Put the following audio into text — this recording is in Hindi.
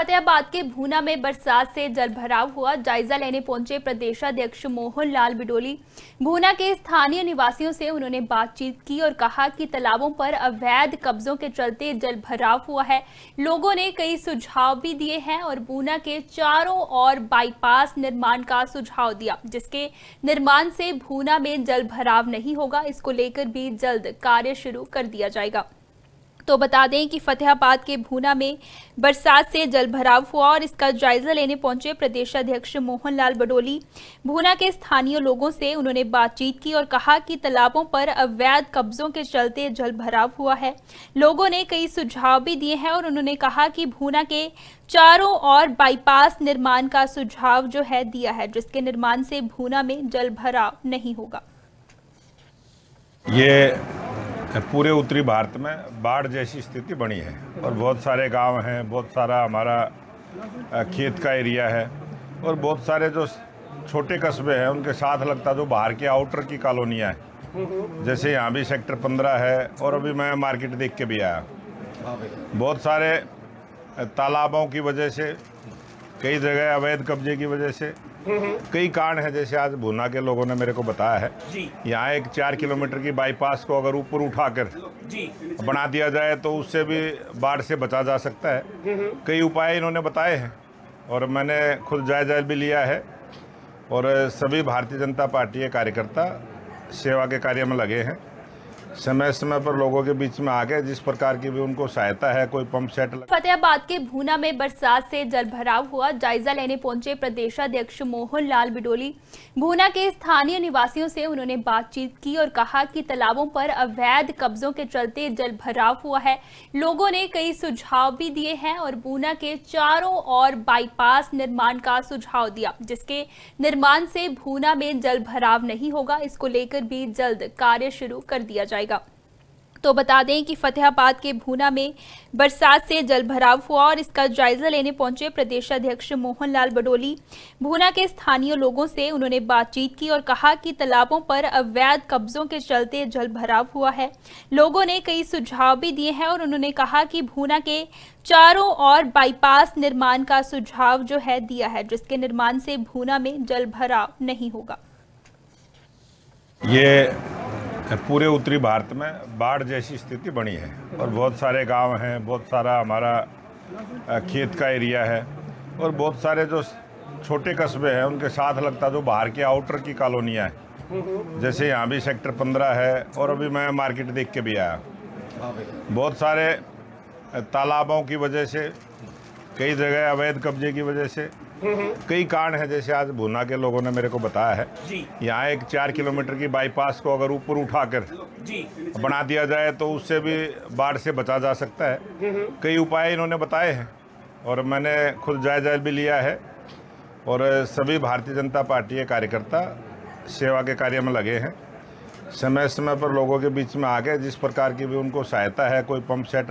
फतेहाबाद के भूना में बरसात से जलभराव हुआ। जायजा लेने पहुंचे प्रदेशाध्यक्ष मोहन लाल बिडोली। भूना के स्थानीय निवासियों से उन्होंने बातचीत की और कहा कि तालाबों पर अवैध कब्जों के चलते जलभराव हुआ है। लोगों ने कई सुझाव भी दिए हैं और भूना के चारों ओर बाईपास निर्माण का सुझाव दिया, जिसके निर्माण से भूना में जलभराव नहीं होगा। इसको लेकर भी जल्द कार्य शुरू कर दिया जाएगा। तो बता दें कि फतेहाबाद के भूना में बरसात से जलभराव हुआ और इसका जायजा लेने पहुंचे प्रदेशाध्यक्ष मोहन लाल बिडोली। भूना के स्थानीय लोगों से उन्होंने बातचीत की और कहा कि तालाबों पर अवैध कब्जों के चलते जलभराव हुआ है। लोगों ने कई सुझाव भी दिए हैं और उन्होंने कहा कि भूना के चारों ओर बाईपास निर्माण का सुझाव जो है दिया है, जिसके निर्माण से भूना में जलभराव नहीं होगा। ये पूरे उत्तरी भारत में बाढ़ जैसी स्थिति बनी है और बहुत सारे गांव हैं, बहुत सारा हमारा खेत का एरिया है और बहुत सारे जो छोटे कस्बे हैं उनके साथ लगता जो बाहर के आउटर की कॉलोनियाँ हैं, जैसे यहाँ भी सेक्टर 15 है और अभी मैं मार्केट देख के भी आया। बहुत सारे तालाबों की वजह से, कई जगह अवैध कब्जे की वजह से कई कारण है। जैसे आज भूना के लोगों ने मेरे को बताया है, यहाँ एक 4 किलोमीटर की बाईपास को अगर ऊपर उठाकर बना दिया जाए तो उससे भी बाढ़ से बचा जा सकता है। कई उपाय इन्होंने बताए हैं और मैंने खुद जायजा भी लिया है और सभी भारतीय जनता पार्टी के कार्यकर्ता सेवा के कार्य में लगे हैं। समय समय पर लोगों के बीच में आके जिस प्रकार की भी उनको सहायता है, कोई पंप सेट फतेहाबाद के भूना में बरसात से जलभराव हुआ। जायजा लेने पहुंचे प्रदेशाध्यक्ष मोहन लाल बिडोली। भूना के स्थानीय निवासियों से उन्होंने बातचीत की और कहा कि तालाबों पर अवैध कब्जों के चलते जलभराव हुआ है। लोगों ने कई सुझाव भी दिए हैं और भूना के चारों ओर बाईपास निर्माण का सुझाव दिया, जिसके निर्माण से भूना में जलभराव नहीं होगा। इसको लेकर भी जल्द कार्य शुरू कर दिया जाएगा। तो बता दें कि फतेहाबाद के भूना में बरसात से जलभराव हुआ और इसका जायजा लेने पहुंचे प्रदेशाध्यक्ष मोहन लाल बिडोली। भूना के स्थानीय लोगों से उन्होंने बातचीत की और कहा कि तालाबों पर अवैध कब्जों के चलते जलभराव हुआ है। लोगों ने कई सुझाव भी दिए हैं और उन्होंने कहा कि भूना के चारों ओर बाईपास निर्माण का सुझाव जो है दिया है, जिसके निर्माण से भूना में जलभराव नहीं होगा। ये पूरे उत्तरी भारत में बाढ़ जैसी स्थिति बनी है और बहुत सारे गांव हैं, बहुत सारा हमारा खेत का एरिया है और बहुत सारे जो छोटे कस्बे हैं उनके साथ लगता जो बाहर के आउटर की कॉलोनियाँ हैं, जैसे यहाँ भी सेक्टर 15 है और अभी मैं मार्केट देख के भी आया। बहुत सारे तालाबों की वजह से, कई जगह अवैध कब्जे की वजह से कई कारण है। जैसे आज भूना के लोगों ने मेरे को बताया है, यहाँ एक 4 किलोमीटर की बाईपास को अगर ऊपर उठाकर बना दिया जाए तो उससे भी बाढ़ से बचा जा सकता है। कई उपाय इन्होंने बताए हैं और मैंने खुद जायजा भी लिया है और सभी भारतीय जनता पार्टी के कार्यकर्ता सेवा के कार्य में लगे हैं। समय समय पर लोगों के बीच में आके जिस प्रकार की भी उनको सहायता है, कोई पंप सेट